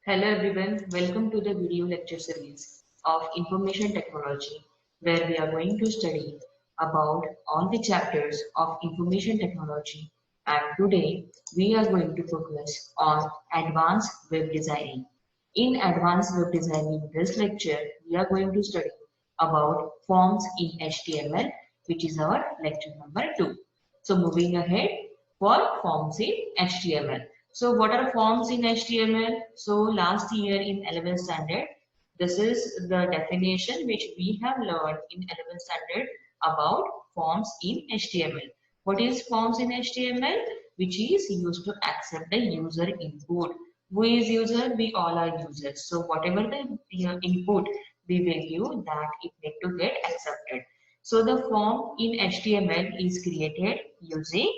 Hello everyone, welcome to the video lecture series of Information Technology, where we are going to study about all the chapters of Information Technology, and today we are going to focus on Advanced Web Designing. In Advanced Web Designing this lecture, we are going to study about forms in HTML, which is our lecture number 2. So moving ahead for forms in HTML. So what are forms in HTML? So last year in 11th standard, this is the definition which we have learned in 11th standard about forms in HTML. What is forms in HTML? Which is used to accept the user input. Who is user? We all are users. So whatever the input we will give, that it need to get accepted. So the form in HTML is created using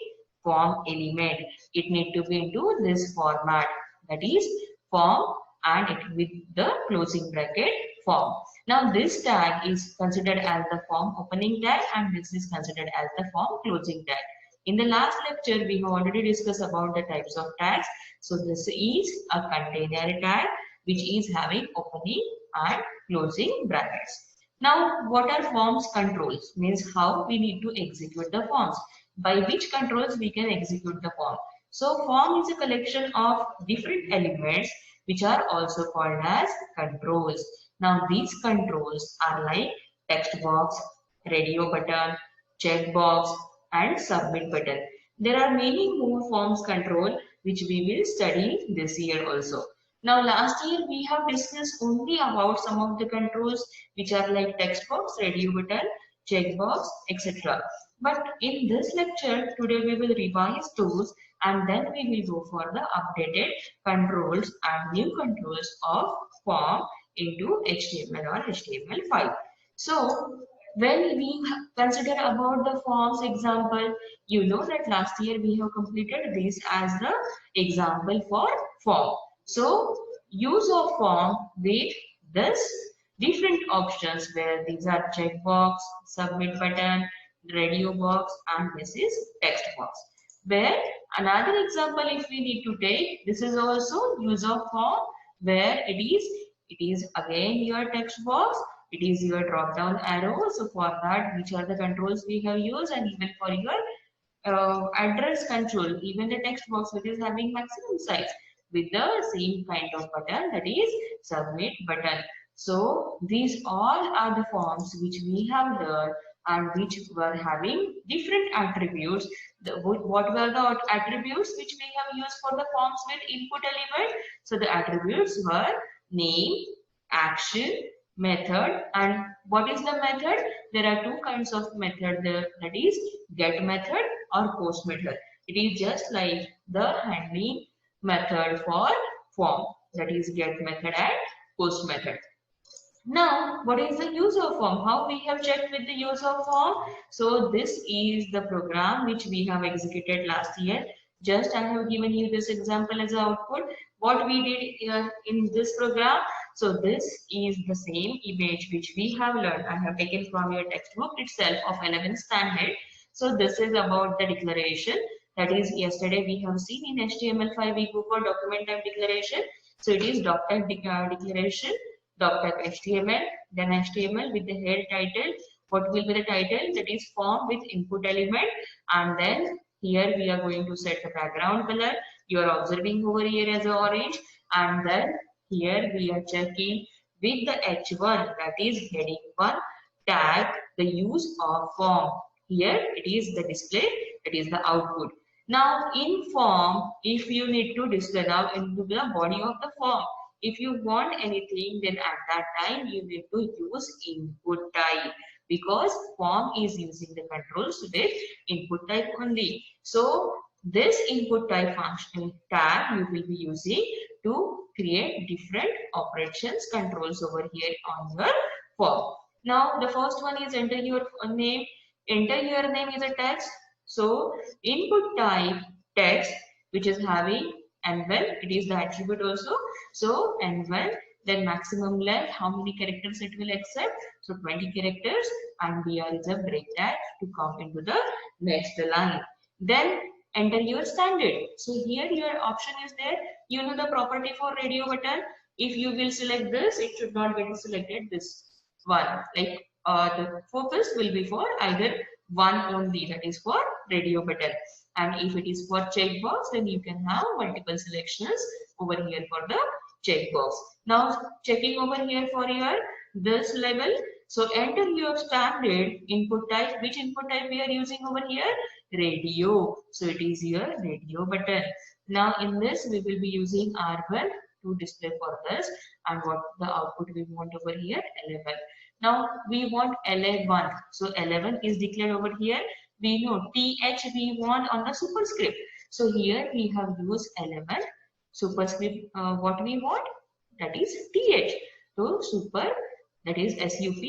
form element. It need to be into this format, that is form and it with the closing bracket form. Now this tag is considered as the form opening tag and this is considered as the form closing tag. In the last lecture we have already discussed about the types of tags. So this is a container tag which is having opening and closing brackets. Now what are forms controls? Means how we need to execute the forms. By which controls we can execute the form. So form is a collection of different elements which are also called as controls. Now these controls are like text box, radio button, check box and submit button. There are many more forms control which we will study this year also. Now last year we have discussed only about some of the controls which are like text box, radio button, checkbox, etc. But in this lecture today we will revise those and then we will go for the updated controls and new controls of form into HTML or HTML5. So when we consider about the forms example, you know that last year we have completed this as the example for form. So use of form with this different options where these are checkbox, submit button, radio box and this is text box. Where another example if we need to take, this is also use of form where it is again your text box, it is your drop down arrow. So for that which are the controls we have used, and even for your address control, even the text box which is having maximum size with the same kind of button, that is submit button. So these all are the forms which we have learned and which were having different attributes. What were the attributes which we have used for the forms with input element? So the attributes were name, action, method, and what is the method? There are two kinds of method, that is get method or post method. It is just like the handling method for form, that is get method and post method. Now, what is the use of form? How we have checked with the use of form? So this is the program which we have executed last year. Just I have given you this example as output. What we did in this program. So this is the same image which we have learned. I have taken from your textbook itself of 11th standard. So this is about the declaration. That is yesterday we have seen in HTML5 we go for document type declaration. So it is doc type declaration, doc type HTML, then HTML with the head title. What will be the title? That is form with input element, and then here we are going to set the background color. You are observing over here as orange, and then here we are checking with the H1, that is heading 1 tag, the use of form. Here it is the display, it is the output. Now in form, if you need to display now into the body of the form, if you want anything, then at that time you need to use input type, because form is using the controls with input type only. So this input type function tag you will be using to create different operations controls over here on your form. Now the first one is enter your name. Enter your name is a text. So input type text which is having n1, it is the attribute also. So n1, then maximum length, how many characters it will accept? So 20 characters, and br is a break tag to come into the next line. Then enter your standard. So here your option is there You know the property for radio button. If you will select this, it should not get selected this one. Like the focus will be for either one only, that is for radio button. And if it is for checkbox, then you can have multiple selections over here for the checkbox. Now checking over here for your this level. So enter your standard input type. Which input type we are using over here? Radio. So it is your radio button. Now in this we will be using R1 to display for this, and what the output we want over here? 11. Now we want 11. So 11 is declared over here. We know TH we want on the superscript. So here we have used 11. Superscript what we want? That is TH. So super, that is SUP,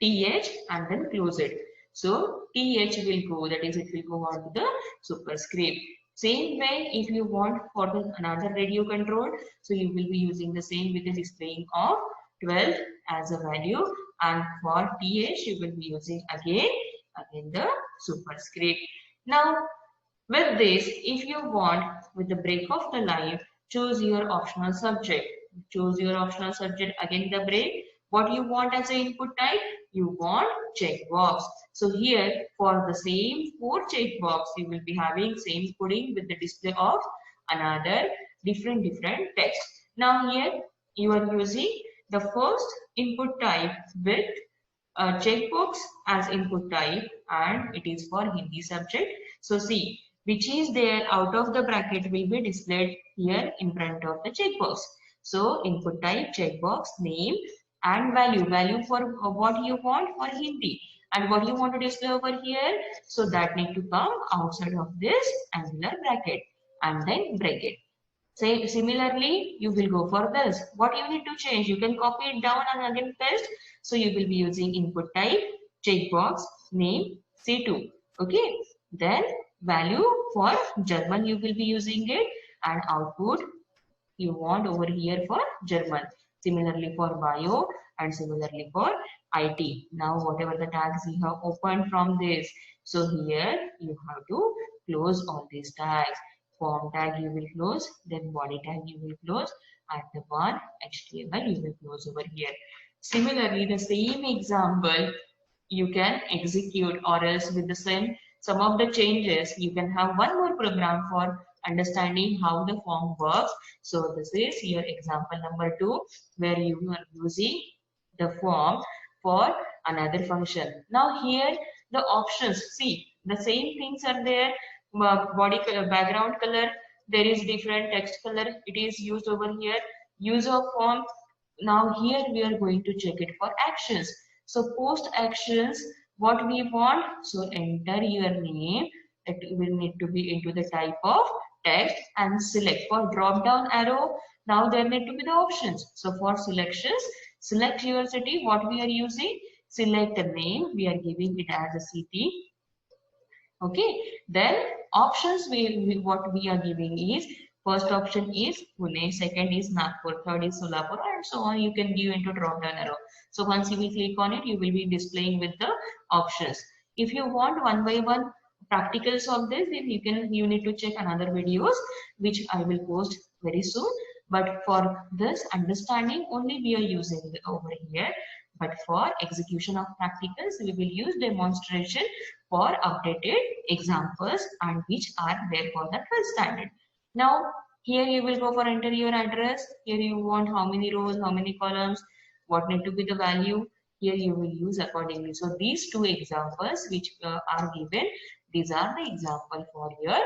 TH, and then close it. So TH will go, that is it will go on to the superscript. Same way, if you want for the another radio control, so you will be using the same with the displaying of 12 as a value, and for TH you will be using again the superscript. Now with this, if you want with the break of the line, choose your optional subject. Choose your optional subject, again the break. What you want as an input type? You want checkbox. So here for the same 4 checkbox, you will be having same coding with the display of another different text. Now here you are using the first input type with checkbox as input type, and it is for Hindi subject. So see, which is there out of the bracket will be displayed here in front of the checkbox. So input type, checkbox, name, and value. Value for what you want for Hindi, and what you want to display over here. So that need to come outside of this angular bracket and then break it. Say similarly, you will go for this. What you need to change? You can copy it down and again paste. So you will be using input type, checkbox, name, C2. Okay. Then value for German you will be using it, and output you want over here for German. Similarly for bio, and similarly for IT. Now whatever the tags you have opened from this, so here you have to close all these tags. Form tag you will close, then body tag you will close, and the one HTML you will close over here. Similarly, the same example you can execute, or else with the same some of the changes you can have one more program for understanding how the form works. So this is your example number 2, where you are using the form for another function. Now here the options, see the same things are there. Body color, background color, there is different text color, it is used over here. Use of form. Now here we are going to check it for actions. So post actions, what we want? So enter your name. It will need to be into the type of text, and select. For drop down arrow, now there need to be the options. So for selections, select your city. What we are using? Select the name. We are giving it as a city. Okay. Then options what we are giving is, first option is Pune, second is Nagpur, third is Solapur, and so on. You can give into drop down arrow. So once you will click on it, you will be displaying with the options. If you want one by one practicals of this, then you need to check another videos which I will post very soon. But for this understanding only we are using over here. But for execution of practicals, we will use demonstration for updated examples, and which are there for the 12th standard. Now here you will go for enter your address. Here you want how many rows, how many columns, what need to be the value. Here you will use accordingly. So these 2 examples which are given, these are the example for your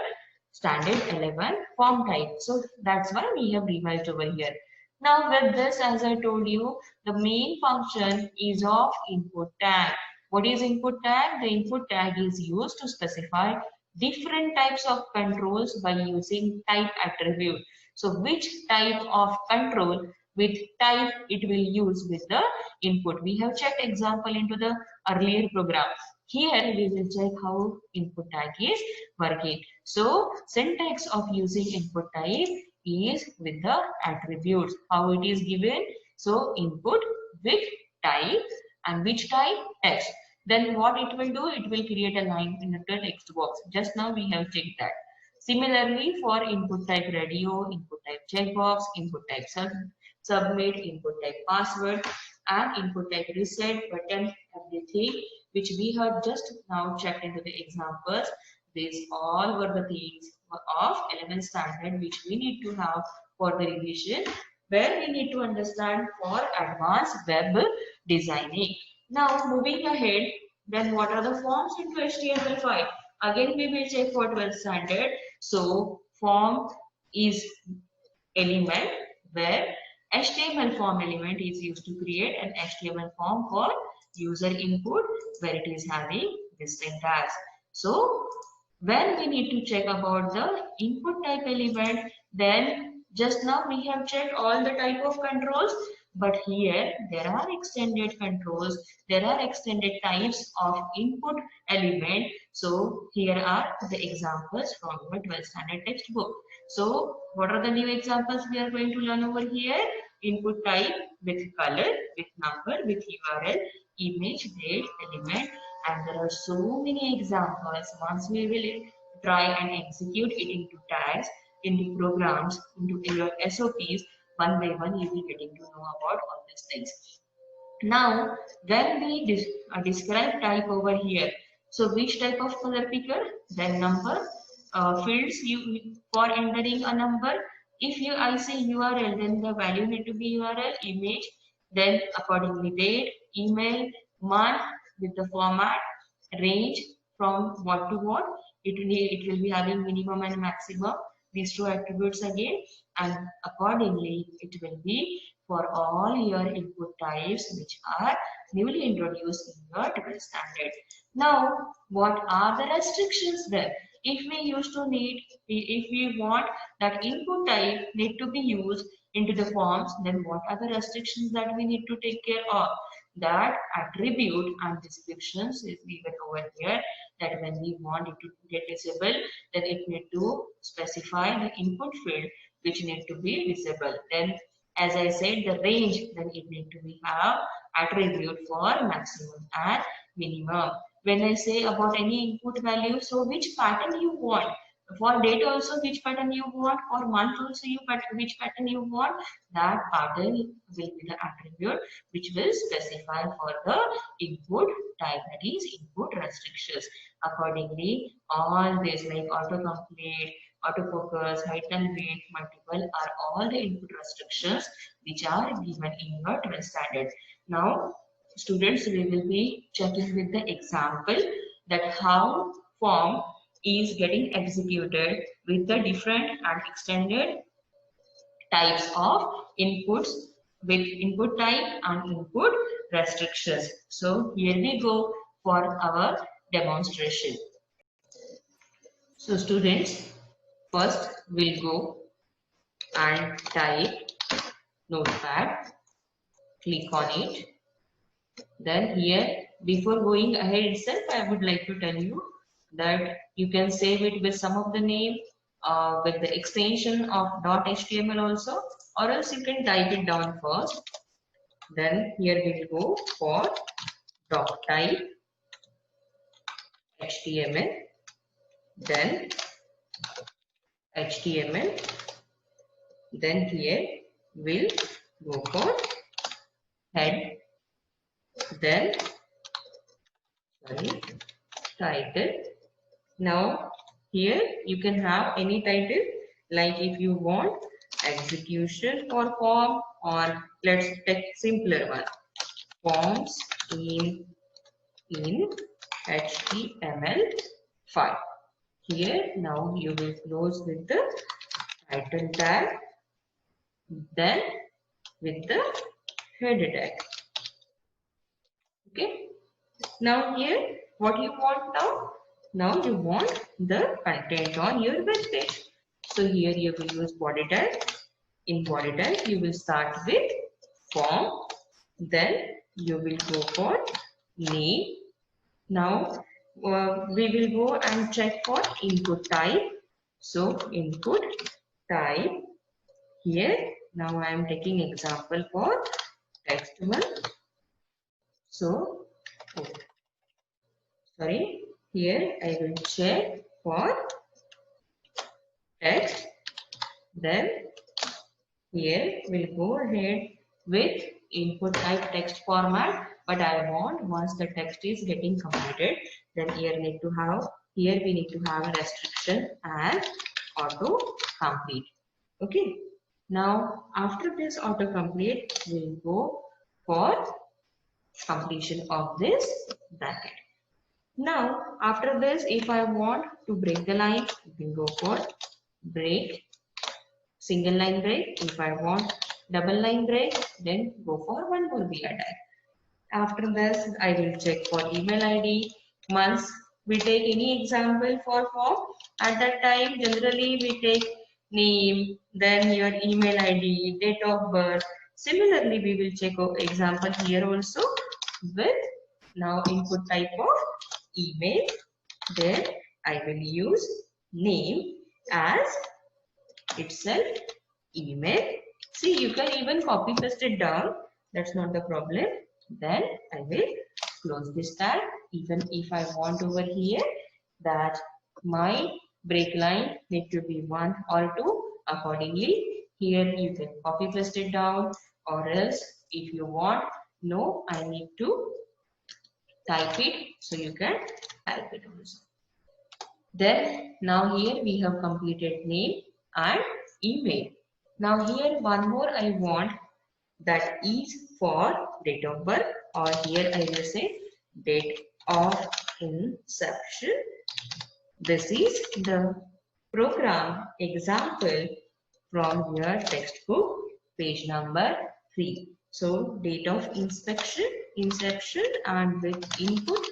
standard 11 form type. So that's why we have revised over here. Now with this, as I told you, the main function is of input tag. What is input tag? The input tag is used to specify different types of controls by using type attribute. So which type of control with type it will use with the input. We have checked example into the earlier program. Here we will check how input tag is working. So syntax of using input type is with the attributes. How it is given? So input with type, and which type? Text. Then what it will do? It will create a line in the text box. Just now we have checked that. Similarly, for input type radio, input type checkbox, input type submit, input type password, and input type reset button, everything which we have just now checked into the examples, these all were the things of 11th standard which we need to have for the revision, where we need to understand for advanced web designing. Now moving ahead, then what are the forms into HTML5? Again we will check for 12th standard. So form is element where HTML form element is used to create an HTML form for user input where it is having this syntax. So when we need to check about the input type element, then just now we have checked all the type of controls, but here there are extended controls, there are extended types of input element. So here are the examples from the 12th standard textbook. So what are the new examples we are going to learn over here? Input type with color, with number, with URL, image, date, element, and there are so many examples. Once we will try and execute it into tags, into programs, into your SOPs, one by one you will getting to know about all these things. Now, when we describe type over here, so which type of color picker? Then number, fields you for entering a number. If I say URL, then the value need to be URL, image, then accordingly date, email, month with the format, range from what to what. It will be having minimum and maximum, these two attributes again, and accordingly it will be for all your input types which are newly introduced in your 12th standard. Now, what are the restrictions there? If we want that input type need to be used into the forms, then what are the restrictions that we need to take care of? That attribute and descriptions is given over here, that when we want it to get visible, then it need to specify the input field which need to be visible. Then as I said, the range, then it need to be have attribute for maximum and minimum. When I say about any input value, so which pattern you want? For date also which pattern you want, for month also which pattern you want, that pattern will be the attribute which will specify for the input type, that is input restrictions. Accordingly, all this like autocomplete, autofocus, height and weight, multiple are all the input restrictions which are given in your 12th standard. Now, students, we will be checking with the example that how form is getting executed with the different and extended types of inputs with input type and input restrictions. So here we go for our demonstration. So students, first we'll go and type Notepad, click on it. Then here, before going ahead itself, I would like to tell you that you can save it with some of the name, with the extension of .html also, or else you can type it down first. Then here we will go for doc type HTML, then HTML, then here we'll go for head, then title. Now here you can have any title, like if you want execution for form, or let's take simpler one, forms in HTML5. Here now you will close with the title tag, then with the header tag. Okay. Now here, what you want now? Now you want the content on your web page. So here you will use body tag. In body tag, you will start with form. Then you will go for name. Now we will go and check for input type. So input type. Here now I am taking example for text one. So sorry, here I will check for text. Then here we'll go ahead with input type text format, but I want once the text is getting completed, then here we need to have a restriction and auto complete. Okay. Now after this auto complete, we'll go for completion of this bracket. Now after this, if I want to break the line, we will go for break, single line break. If I want double line break, then go for one more BI tag. After this, I will check for email ID. Once we take any example for form, at that time generally we take name, then your email ID, date of birth. Similarly, we will check example here also with now input type of email. Then I will use name as itself email. See, you can even copy paste it down. That's not the problem. Then I will close this tab. Even if I want over here that my break line need to be 1 or 2, accordingly here you can copy paste it down, or else if you want, no, I need to type it, so you can type it also. Then now here we have completed name and email. Now here one more I want, that is for date of birth, or here I will say date of inception. This is the program example from your textbook, page number 3. So date of inception and with input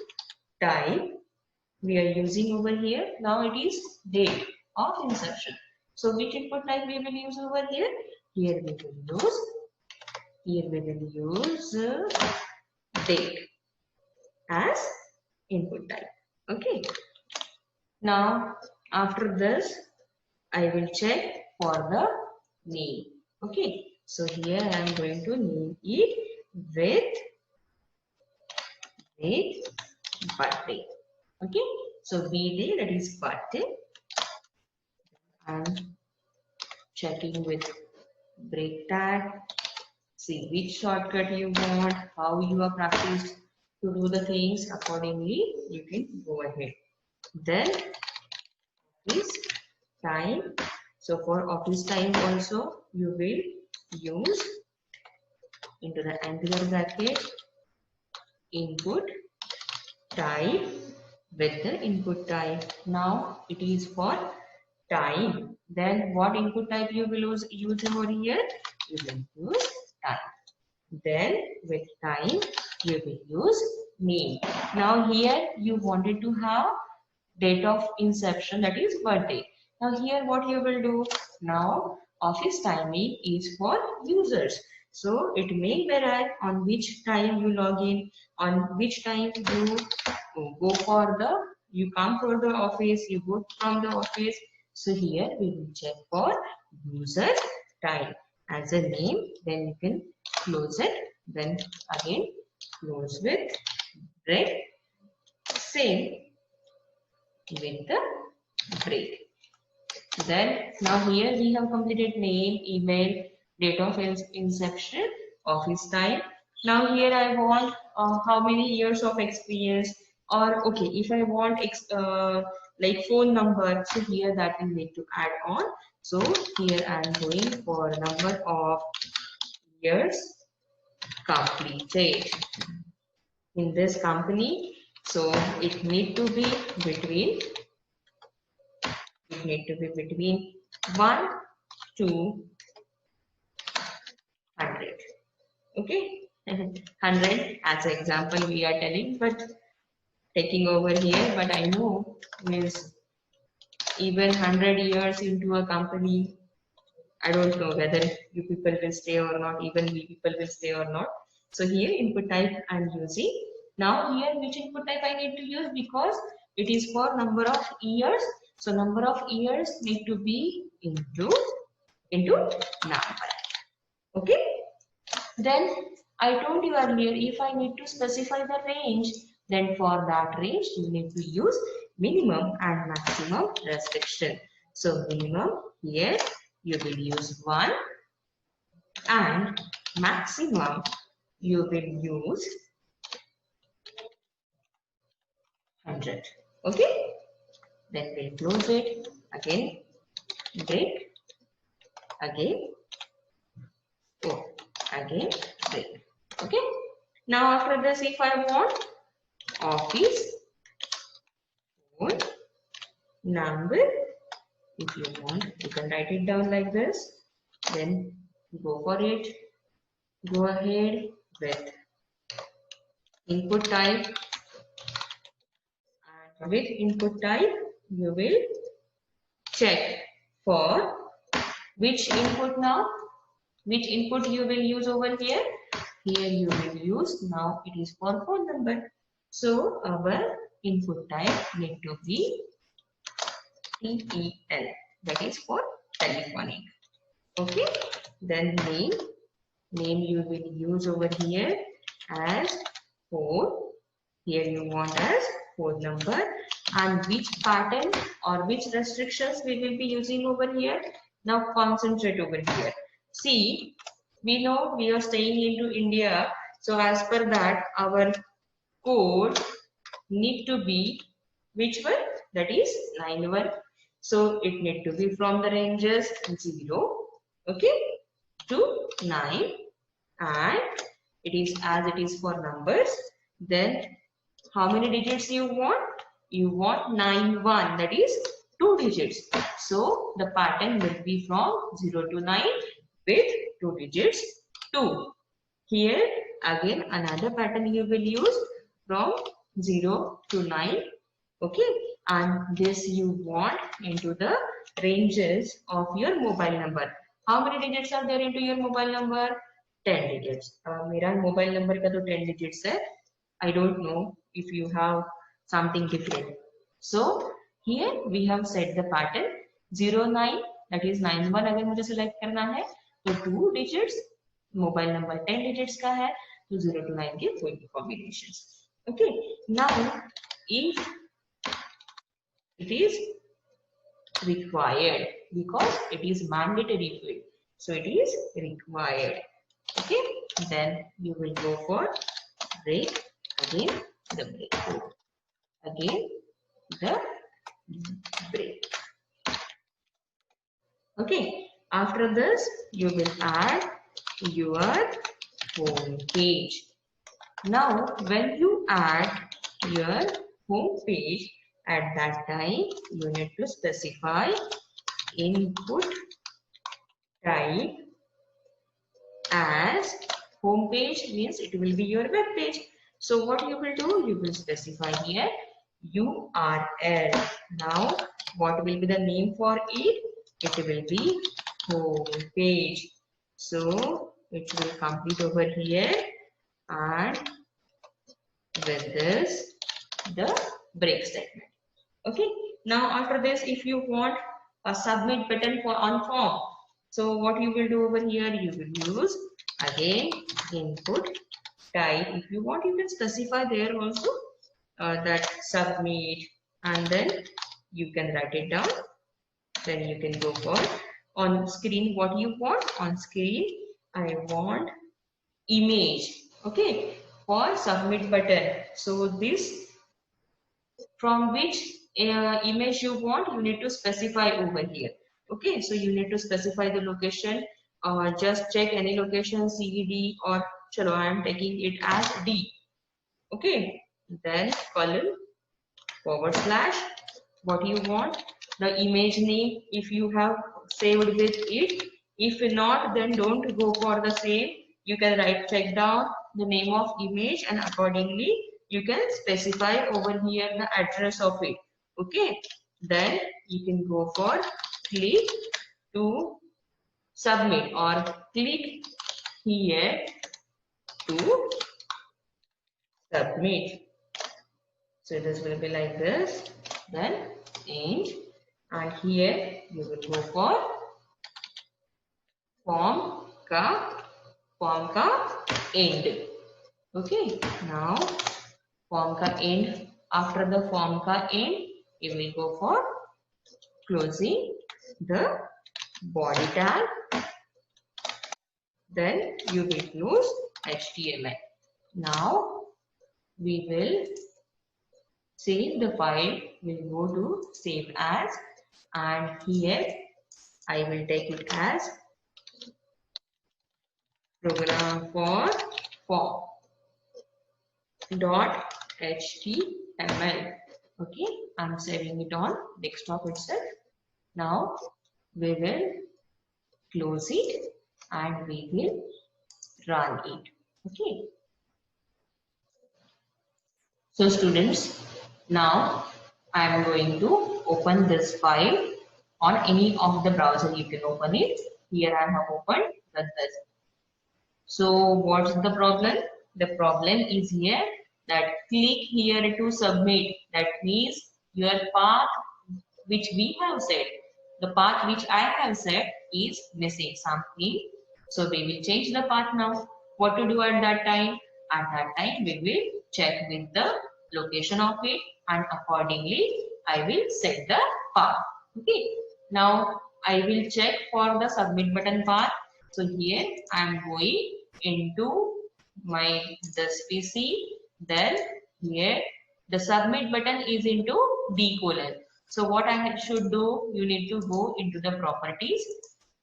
type we are using over here. Now it is date of inception. So which input type we will use over here? Here we will use date as input type. Okay. Now after this, I will check for the name. Okay. So here I am going to name it with birthday. Okay. So B-day, that is birthday. And checking with break tag. See which shortcut you want, how you are practiced to do the things. Accordingly, you can go ahead. Then office time. So for office time also, you will use into the angular bracket input type with the input type. Now it is for time. Then what input type you will use over here? You will use time. Then with time you will use name. Now here you wanted to have date of inception, that is birthday. Now here what you will do? Now office timing is for users. So it may vary on which time you log in, on which time you go for you come for the office, you go from the office. So here we will check for user time as a name. Then you can close it. Then again close with break. Same with the break. Then now here we have completed name, email, date of inception, office time. Now here I want how many years of experience, or okay, if I want like phone number, so here that we need to add on. So here I am going for number of years completed in this company. So it need to be between 1 to 100. Okay, 100 as an example we are telling, but taking over here. But I know means even 100 years into a company, I don't know whether you people will stay or not, even we people will stay or not. So here input type I am using. Now here which input type I need to use, because it is for number of years. So number of years need to be into number. Okay. Then I told you earlier, if I need to specify the range, then for that range you need to use minimum and maximum restriction. So minimum here you will use 1 and maximum you will use 100. Okay, then we'll close it again, break, again, oh, again, break. Okay, now after this, if I want office phone number, if you want, you can write it down like this, then go for it. Go ahead with input type, and with input type you will check for which input now, which input you will use over here. Here you will use, now it is for phone number. So our input type need to be TEL, that is for telephonic. Okay, then name you will use over here as phone. Here you want as phone number, and which pattern or which restrictions we will be using over here. Now concentrate over here. See, we know we are staying into India, so as per that our code need to be which one? That is 91. So it need to be from the ranges 0, okay, to 9, and it is as it is for numbers. Then how many digits you want? You want 91, that is 2 digits. So the pattern will be from 0 to 9 with 2 digits 2. Here again another pattern you will use from 0 to 9. Okay, and this you want into the ranges of your mobile number. How many digits are there into your mobile number? 10 digits. मेरा mobile number का तो 10 digits है. I don't know if you have something different. So here we have set the pattern 09, that is 91 अगर मुझे select करना है तो 2 digits, mobile number 10 digits का है तो 0 to 9 के कोई भी combinations. Okay, now if it is required, because it is mandatory field, so it is required. Okay, then you will go for break, again the break, again the break. Okay, after this you will add your home page. Now when you add your home page, at that time you need to specify input type as home page, means it will be your web page. So what you will do, you will specify here URL. Now what will be the name for it? It will be home page. So it will complete over here, and with this the break statement. Okay, now after this if you want a submit button for on form, so what you will do over here, you will use again input type. If you want you can specify there also that submit, and then you can write it down. Then you can go for on screen what you want. On screen I want image, okay, for submit button. So this from which image you want, you need to specify over here. Okay, so you need to specify the location, just check any location, CD, or chalo, I am taking it as D. Okay, then column / what you want, the image name if you have saved with it. If not, then don't go for the same. You can check down the name of image, and accordingly you can specify over here the address of it. Okay, then you can go for click to submit, or click here to submit. So this will be like this, then end, and here you will go for form ka end. Okay, now form ka end. After the form ka end, you will go for closing the body tag, then you will use HTML. Now we will save the file. We'll go to save as, and here I will take it as program for form dot html. Okay, I'm saving it on desktop itself. Now we will close it and we will run it. Okay, so students, now I am going to open this file on any of the browser. You can open it. Here I have opened this. So what's the problem? The problem is here that click here to submit. That means your path which we have set, the path which I have set is missing something. So we will change the path now. What to do at that time? At that time we will check with the location of it and accordingly I will set the path. Okay. Now I will check for the submit button path. So here I am going into my this PC. Then here the submit button is into D colon. So what I should do, you need to go into the properties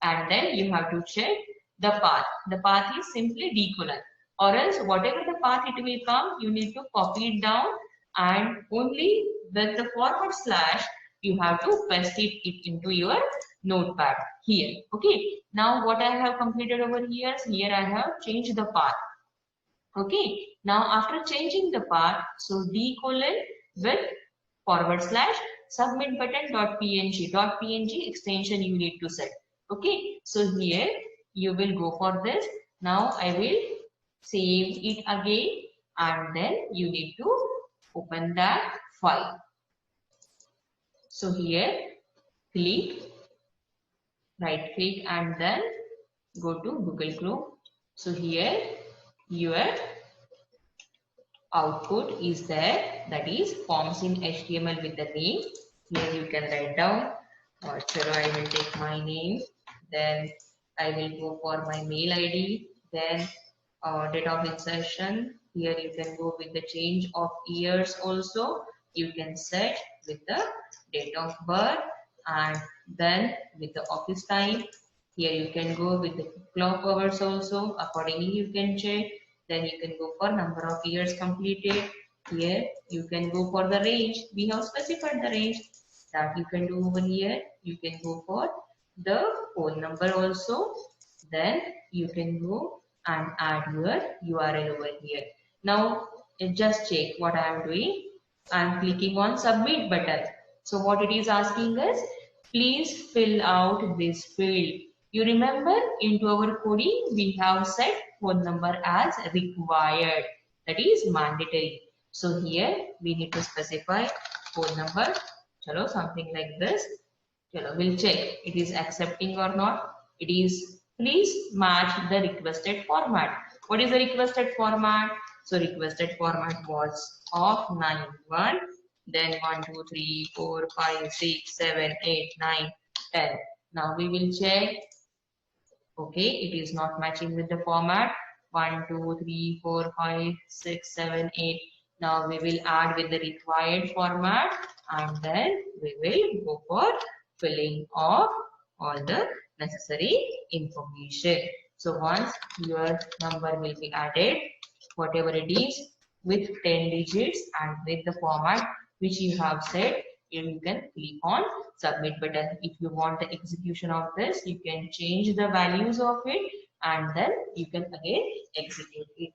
and then you have to check the path. The path is simply D colon, or else whatever the path it will come, you need to copy it down and only with the forward slash you have to paste it into your notepad here. Okay, now what I have completed over here, I have changed the path. Okay, now after changing the path, so D colon with forward slash submit button dot png extension you need to set. Okay, so here you will go for this. Now I will save it again and then you need to open that file. So here click, right click and then go to Google Chrome. So here your output is there, that is forms in HTML with the name. Here you can write down, so I will take my name, then I will go for my mail ID, then date of insertion. Here you can go with the change of years also. You can set with the date of birth and then with the office time. Here you can go with the clock hours also. Accordingly you can check. Then you can go for number of years completed. Here you can go for the range. We have specified the range that you can do over here. You can go for the phone number also. Then you can go and add your URL over here. Now just check what I am doing. I am clicking on submit button. So what it is asking us, please fill out this field. You remember into our coding we have set phone number as required, that is mandatory. So here we need to specify phone number. Chalo, something like this. Chalo, we'll check it is accepting or not. It is, please match the requested format. What is the requested format? So requested format was of 9-1, then 1, 2, 3, 4, 5, 6, 7, 8, 9, 10. Now we will check. Okay, it is not matching with the format. 1, 2, 3, 4, 5, 6, 7, 8. Now we will add with the required format and then we will go for filling of all the necessary information. So once your number will be added, whatever it is with 10 digits and with the format which you have set, you can click on submit button. If you want the execution of this, you can change the values of it and then you can again execute it.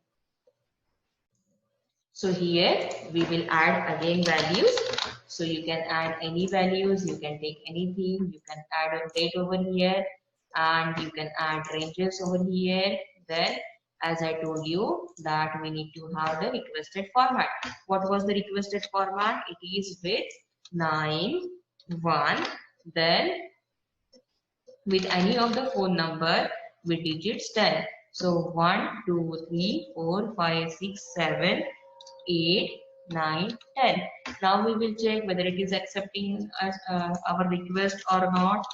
So here we will add again values. So you can add any values, you can take anything, you can add a date over here and you can add ranges over here. Then as I told you that we need to have the requested format. What was the requested format? It is with 9, 1, then with any of the phone number with digits 10. So 1, 2, 3, 4, 5, 6, 7, 8, 9, 10. Now we will check whether it is accepting our request or not.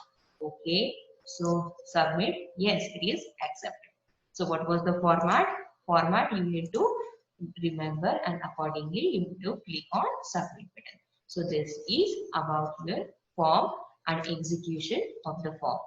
Okay, so submit. Yes, it is accepted. So what was the format? Format you need to remember, and accordingly you need to click on submit button. So this is about your form and execution of the form.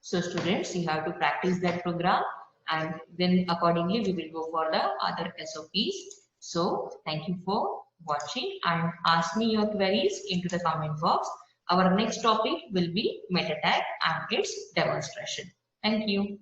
So students, you have to practice that program, and then accordingly we will go for the other SOPs. So thank you for watching, and ask me your queries into the comment box. Our next topic will be meta tag and its demonstration. Thank you.